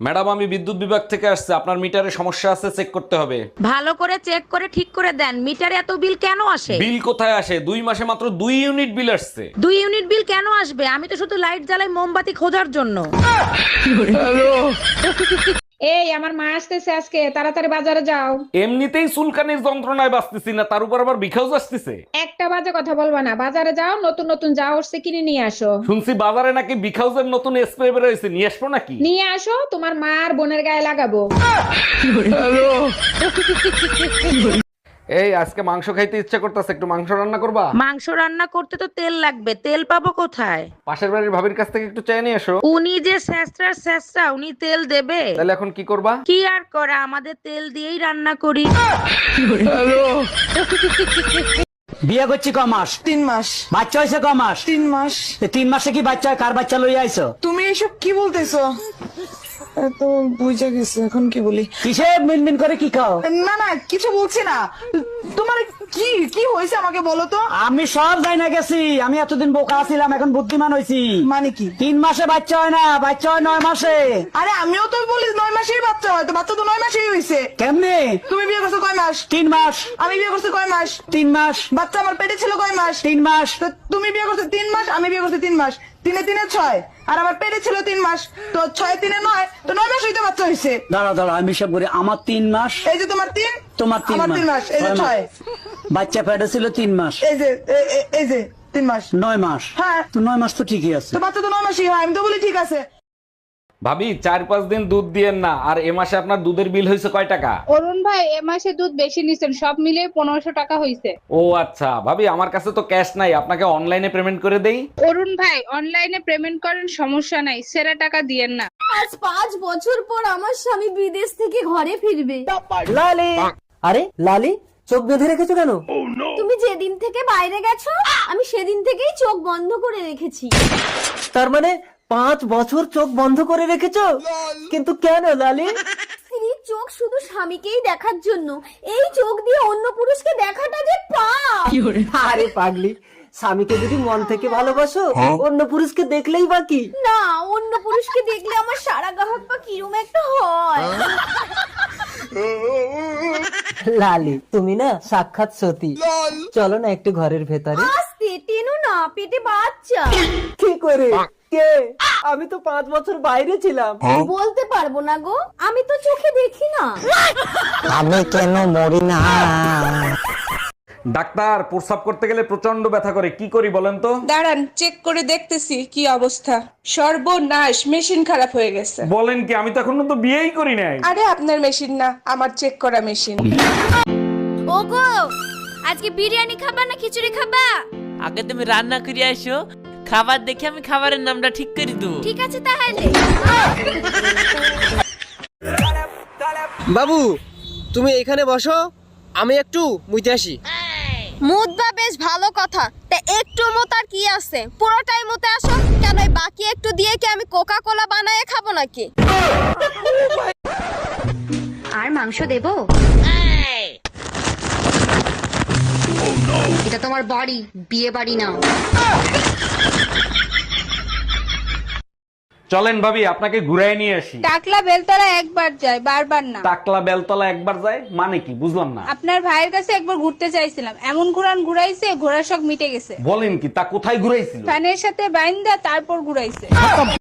Madam, আমি বিদ্যুৎ বিভাগ থেকে আসছে, আপনার মিটারে সমস্যা আছে, চেক করতে হবে। ভালো করে চেক করে ঠিক করে দেন। মিটারে এত বিল কেন আসে? বিল কোথায় আসে? 2 মাসে মাত্র 2 ইউনিট বিল আসছে। 2 ইউনিট বিল কেন আসবে? আমি তো শুধু লাইট জ্বালাই মোমবাতি খোঁজার জন্য। এই আমার মা আসতেছে আজকে, তাড়াতাড়ি বাজারে যাও। এমনিতেই চুলকানির যন্ত্রণায় বাঁচতেছি না, তার উপর আবার বিখাউজ আসতেছে। একটা বাজে কথা বলবা না, বাজারে যাও, নতুন নতুন যা উঠছে কিনে নিয়ে আসো। শুনছি বাজারে নাকি বিখাউজের নতুন স্প্রে বের হয়েছে, নিয়ে আসবো নাকি? নিয়ে আসো, তোমার মা আর বোনের গায়ে লাগাবো। এই আজকে মাংস খাইতে ইচ্ছা করতেছে, একটু মাংস রান্না করবা? মাংস রান্না করতে তো তেল লাগবে, তেল পাবো কোথায়? পাশের বাড়ির ভাবির কাছ থেকে একটু চেয়ে নিয়ে এসো। উনি যে স্যাঁচরা উনি তেল দেবে? তাহলে এখন কি করবা? কি আর করা, আমাদের তেল দিয়েই রান্না করি। বিয়ে করছি ক মাস? 3 মাস। বাচ্চা হয়েছে ক মাস? 3 মাস। 3 মাসে কি বাচ্চা হয়? কার বাচ্চা লইয়া আইছো? তুমি এসব কি বলতেছো? তো বুঝে গেছে, এখন কি বলি? কিসে মিনমিন করে কি খাও? না না, কিছু বলছি না। তোমার কি কি হয়েছে আমাকে বলো তো। আমি সব যাই না গেছি, আমি এতদিন বোকা ছিলাম, এখন বুদ্ধিমান হয়েছি। মানে কি? 3 মাসে বাচ্চা হয় না, বাচ্চা হয় 9 মাসে। আরে আমিও তো বলি 9 মাসেই বাচ্চা হয়, তো বাচ্চা তো 9 মাসেই হয়েছে। কেমনে? তুমি বিয়ে করছো কয় মাস? 3 মাস। আমি বিয়ে করছি কয় মাস? 3 মাস। বাচ্চা আমার পেটে ছিল কয় মাস? 3 মাস। তো তুমি বিয়ে করছো 3 মাস, আমি বিয়ে করছি 3 মাস। 3 এ 6, আর আমার পেটে ছিল 3 মাস, তো 6 3 9, তো 9 মাস হইতে বাচ্চা হয়েছে। দাঁড়া দাঁড়া, আমি সব করি। আমার 3 মাস, এই যে তোমার 3, তোমার 3 আমার 3 মাস, এই যে 6, বাচ্চা পেটে ছিল 3 মাস, এই যে এই যে 3 মাস, 9 মাস। হ্যাঁ। তো 9 মাস তো ঠিকই আছে। তো বাচ্চা তো 9 মাসই হয়, আমি তো বলি ঠিক আছে। ভাবি, 4-5 দিন দুধ দিয়েন না। আর এ মাসে আপনার দুধের বিল হয়েছে কয় টাকা? অরুণ ভাই, এ মাসে দুধ বেশি নিছেন, সব মিলিয়ে 1500 টাকা হইছে। ও আচ্ছা ভাবি, আমার কাছে তো ক্যাশ নাই, আপনাকে অনলাইনে পেমেন্ট করে দেই। অরুণ ভাই, অনলাইনে পেমেন্ট করেন, সমস্যা নাই, সেরা টাকা দিয়েন না। আজ 5 বছর পর আমার স্বামী বিদেশ থেকে ঘরে ফিরবে। লালি, আরে লালি, চোখ বেঁধে রেখেছো কেন? তুমি যেদিন থেকে বাইরে গেছো আমি সেদিন থেকেই চোখ বন্ধ করে রেখেছি। তার মানে 5 বছর চোখ বন্ধ করে রেখেছো? কিন্তু কেন লালি? স্ত্রীর চোখ শুধু স্বামীকেই দেখার জন্য, এই চোখ দিয়ে অন্য পুরুষকে দেখাটা যে পাপ। আরে পাগলি, স্বামীকে যদি মন থেকে ভালোবাসো, অন্য পুরুষকে দেখলেই বাকি। না, অন্য পুরুষকে দেখলে আমার সারা গাহক পা কিরম একটা হয়। লালি, তুমি না সাক্ষাৎ সতী। চলো না একটু ঘরের ভেতরে। আস্তে টেনো না, পেটে বাচ্চা। কি করে? কে? আমি তো 5 বছর বাইরে ছিলাম। বলতে পারবো না গো, আমি তো চোখে দেখি না। আমি কেন মরি না? ডাক্তার, প্রস্রাব করতে গেলে প্রচন্ড ব্যথা করে, কি করি বলেন তো? দাঁড়ান, চেক করে দেখতেছি কি অবস্থা। সর্বনাশ, মেশিন খারাপ হয়ে গেছে। বলেন কি? আমি তো এখনো তো বিয়েই করি নাই। আরে আপনার মেশিন না, আমার চেক করা মেশিন। ওগো, আজকে বিরিয়ানি খাবা না খিচুড়ি খাবা? আগে তুমি রান্না করে আসো, খাবার দেখে আমি খাবারের নামটা ঠিক করে দেবো। ঠিক আছে তাহলে। বাবু, তুমি এখানে বসো, আমি একটু মুইতে আসি। মুদ্রা বেশ ভালো কথা, তা একটু মোতার কি আছে, পুরোটাই মুতে আসো। কেন এই বাকি একটু দিয়ে কি আমি কোকা কোলা বানায় খাবো নাকি? আর মাংস দেবো? এটা তোমার বাড়ি, বিয়ে বাড়ি না। চলেন ভাবি, আপনাকে ঘুরাই নিয়ে আসি। টাকলা বেলতলা একবার যায়, বারবার না। টাকলা বেলতলা একবার যায় মানে কি? বুঝলাম না। আপনার ভাইয়ের কাছে একবার ঘুরতে চাইছিলাম, এমন ঘুরাইছে, ঘোড়ার শখ মিটে গেছে। বলেন কি? তা কোথায় ঘুরাইছিল? ফ্যানের সাথে বাইন্দা তারপর ঘুরাইছে।